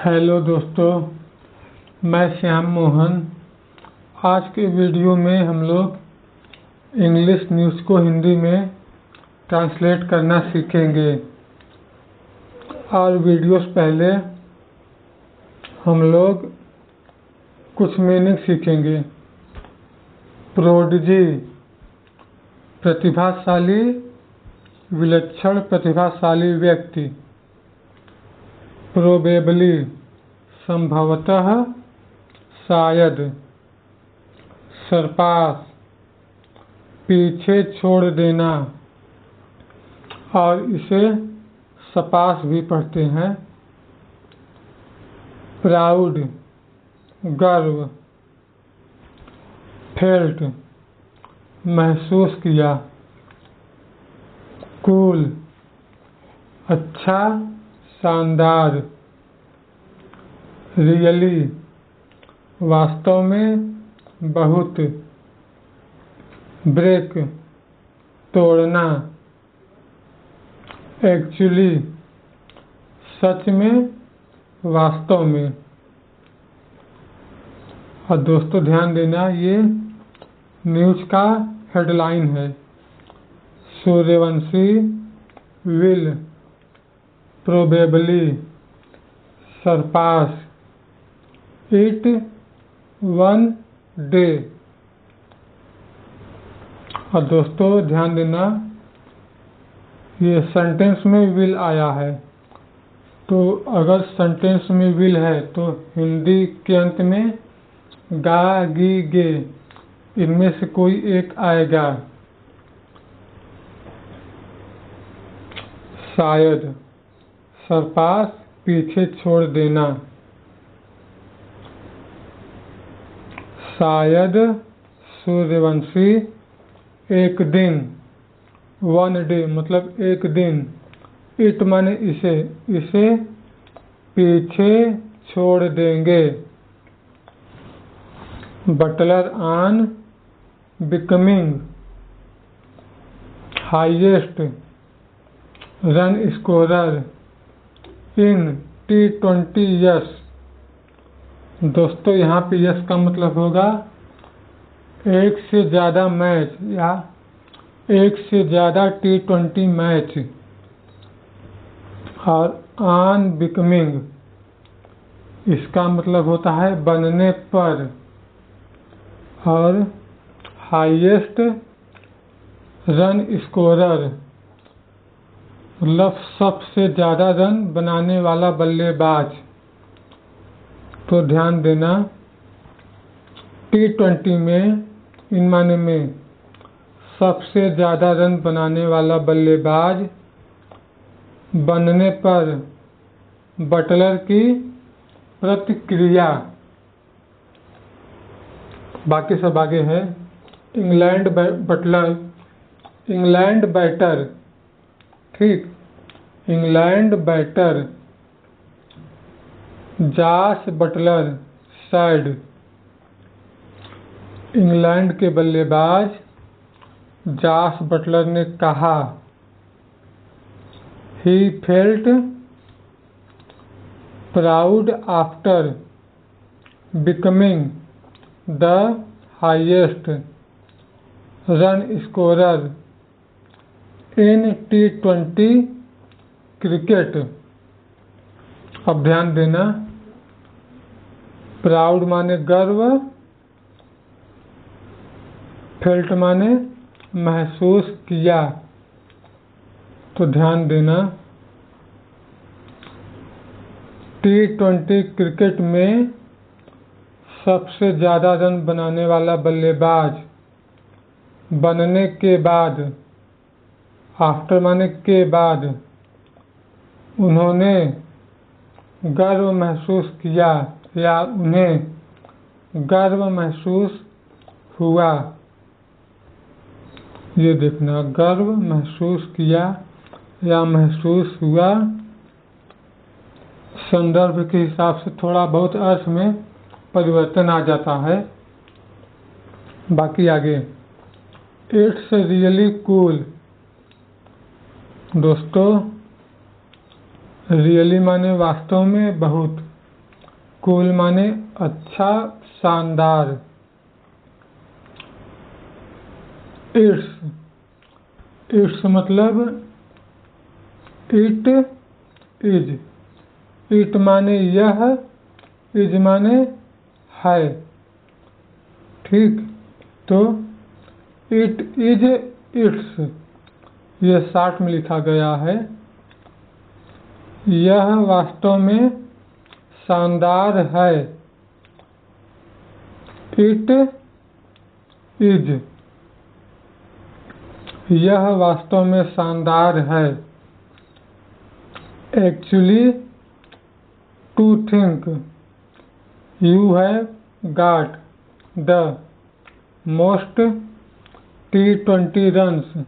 Hello दोस्तों, मैं श्याम मोहन। आज के वीडियो में हम लोग इंग्लिश न्यूज़ को हिंदी में ट्रांसलेट करना सीखेंगे। और वीडियोस पहले हम लोग कुछ मीनिंग सीखेंगे। प्रोडिजी, प्रतिभाशाली, विलक्षण प्रतिभाशाली व्यक्ति। प्रोबेबली, संभवतः, शायद। सरपास, पीछे छोड़ देना, और इसे सपास भी पढ़ते हैं। प्राउड, गर्व। फेल्ट, महसूस किया। कूल, अच्छा, शानदार। रियली, वास्तव में, बहुत। ब्रेक, तोड़ना। एक्चुअली, सच में, वास्तव में। और दोस्तों ध्यान देना, ये न्यूज़ का हेडलाइन है। Suryavanshi will probably surpass it one day. और दोस्तों ध्यान देना, ये सेंटेंस में विल आया है, तो अगर सेंटेंस में विल है तो हिंदी के अंत में गा, गी, गे इनमें से कोई एक आएगा। शायद, सरपास, पीछे छोड़ देना। शायद सूर्यवंशी एक दिन, वन डे मतलब एक दिन, इट माने इसे पीछे छोड़ देंगे। Butler on becoming highest run scorer in T20 yes. दोस्तों यहाँ पे यस का मतलब होगा एक से ज़्यादा मैच या एक से ज़्यादा T20 मैच। और ऑन बिकमिंग इसका मतलब होता है बनने पर। और हाईएस्ट रन स्कोरर मतलब सबसे ज़्यादा रन बनाने वाला बल्लेबाज। तो ध्यान देना, T20 में इन माने में सबसे ज़्यादा रन बनाने वाला बल्लेबाज बनने पर बटलर की प्रतिक्रिया। बाकी सब आगे है। इंग्लैंड बटलर, इंग्लैंड बैटर, ठीक, England batter. Jos Butler said, England के बल्लेबाज जॉस बटलर ने कहा। He felt proud after becoming the highest run scorer in T20 cricket. अब ध्यान देना, प्राउड माने गर्व, फेल्ट माने महसूस किया। तो ध्यान देना, T20 क्रिकेट में सबसे ज़्यादा रन बनाने वाला बल्लेबाज बनने के बाद, आफ्टर माने के बाद, उन्होंने गर्व महसूस किया या उन्हें गर्व महसूस हुआ। ये देखना, गर्व महसूस किया या महसूस हुआ संदर्भ के हिसाब से थोड़ा बहुत अर्थ में परिवर्तन आ जाता है। बाकी आगे, इट्स रियली कूल। दोस्तों रियली माने वास्तव में, बहुत। कूल माने अच्छा, शानदार। इट्स मतलब इट इज। इट माने यह, इज माने है। ठीक, तो इट इज इट्स, यह शार्ट में लिखा गया है। यह वास्तव में शानदार है। इट इज, यह वास्तव में शानदार है। Actually, to think, you have got the most T20 runs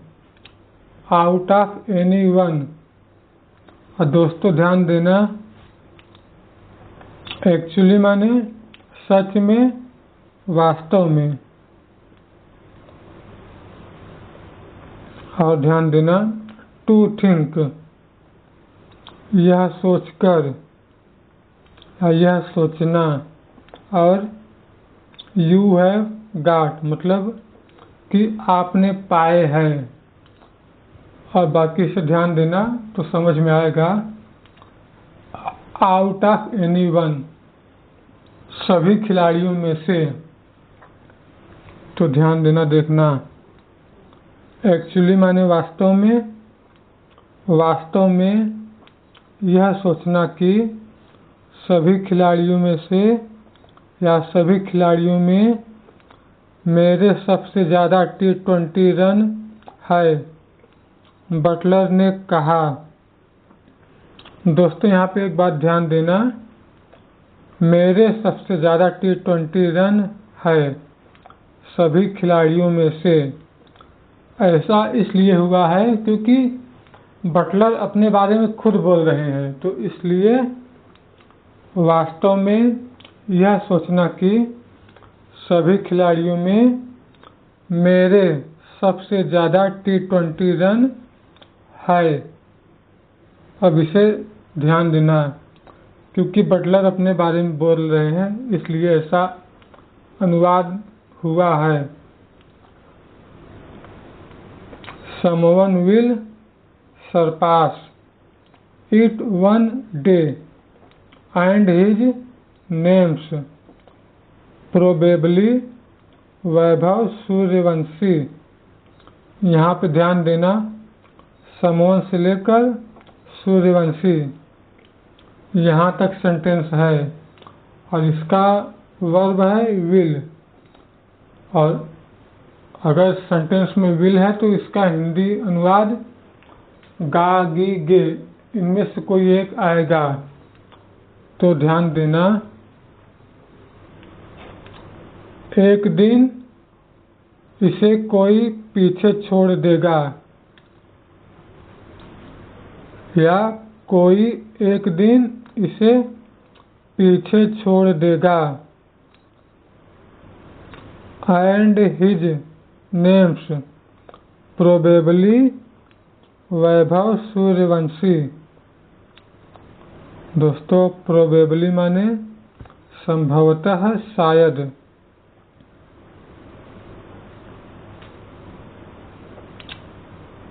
out of any one. और दोस्तों ध्यान देना, एक्चुअली माने सच में, वास्तव में। और ध्यान देना, टू थिंक, यह सोचकर, यह सोचना। और यू हैव गॉट मतलब कि आपने पाए हैं। और बाकी से ध्यान देना तो समझ में आएगा। आउट ऑफ एनी वन, सभी खिलाड़ियों में से। तो ध्यान देना, देखना। एक्चुअली माने वास्तव में, वास्तव में यह सोचना कि सभी खिलाड़ियों में से या सभी खिलाड़ियों में मेरे सबसे ज़्यादा T20 रन है, बटलर ने कहा। दोस्तों यहाँ पे एक बात ध्यान देना, मेरे सबसे ज़्यादा T20 रन है सभी खिलाड़ियों में से। ऐसा इसलिए हुआ है क्योंकि बटलर अपने बारे में खुद बोल रहे हैं, तो इसलिए वास्तव में यह सोचना कि सभी खिलाड़ियों में मेरे सबसे ज़्यादा T20 रन है। अब इसे ध्यान देना, क्योंकि बटलर अपने बारे में बोल रहे हैं इसलिए ऐसा अनुवाद हुआ है। Someone will surpass it one day and his name's probably Vaibhav Suryavanshi. यहाँ पे ध्यान देना, समोन से लेकर सूर्यवंशी यहाँ तक सेंटेंस है और इसका वर्ब है विल। और अगर सेंटेंस में विल है तो इसका हिंदी अनुवाद गा, गी, गे, इनमें से कोई एक आएगा। तो ध्यान देना, एक दिन इसे कोई पीछे छोड़ देगा या कोई एक दिन इसे पीछे छोड़ देगा। And his names probably Vaibhav Suryavanshi. दोस्तों प्रोबेबली माने संभवतः, शायद।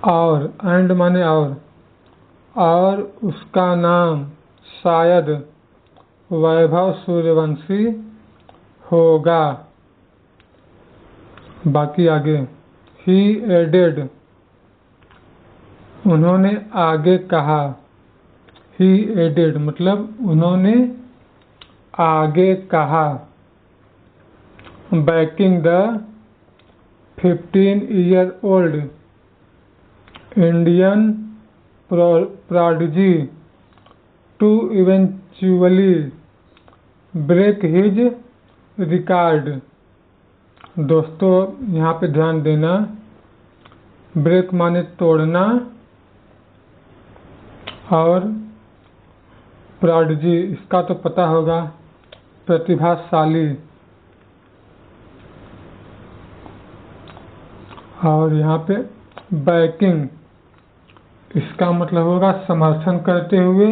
और एंड माने और उसका नाम शायद वैभव सूर्यवंशी होगा। बाकी आगे, ही एडेड, उन्होंने आगे कहा। ही एडेड मतलब उन्होंने आगे कहा। Banking the 15-year-old Indian prodigy to eventually break his record। दोस्तों यहाँ पे ध्यान देना, ब्रेक माने तोड़ना और prodigy इसका तो पता होगा, प्रतिभाशाली। और यहाँ पे बैकिंग इसका मतलब होगा समर्थन करते हुए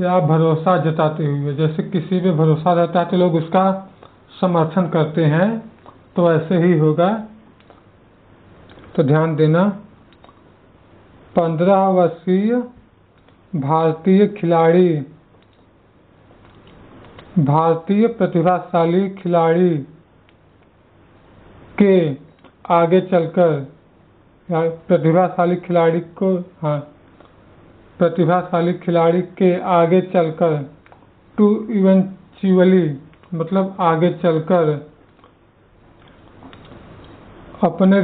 या भरोसा जताते हुए। जैसे किसी पे भरोसा रहता है तो लोग उसका समर्थन करते हैं, तो ऐसे ही होगा। तो ध्यान देना। 15 वर्षीय भारतीय प्रतिभाशाली खिलाड़ी के आगे चलकर, या प्रतिभाशाली खिलाड़ी के आगे चलकर, टू इवेंचुअली मतलब आगे चलकर अपने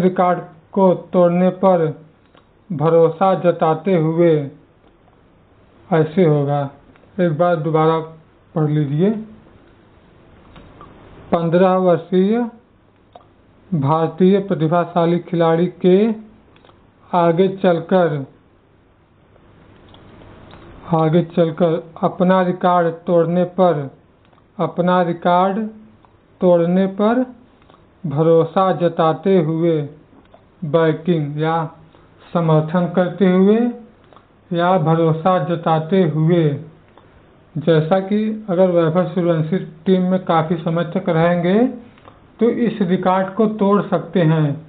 रिकॉर्ड को तोड़ने पर भरोसा जताते हुए, ऐसे होगा। एक बार दोबारा पढ़ लीजिए। 15 वर्षीय भारतीय प्रतिभाशाली खिलाड़ी के आगे चलकर अपना रिकॉर्ड तोड़ने पर भरोसा जताते हुए, बैकिंग या समर्थन करते हुए या भरोसा जताते हुए। जैसा कि अगर वैभव सूर्यवंशी टीम में काफ़ी समय तक रहेंगे तो इस रिकॉर्ड को तोड़ सकते हैं।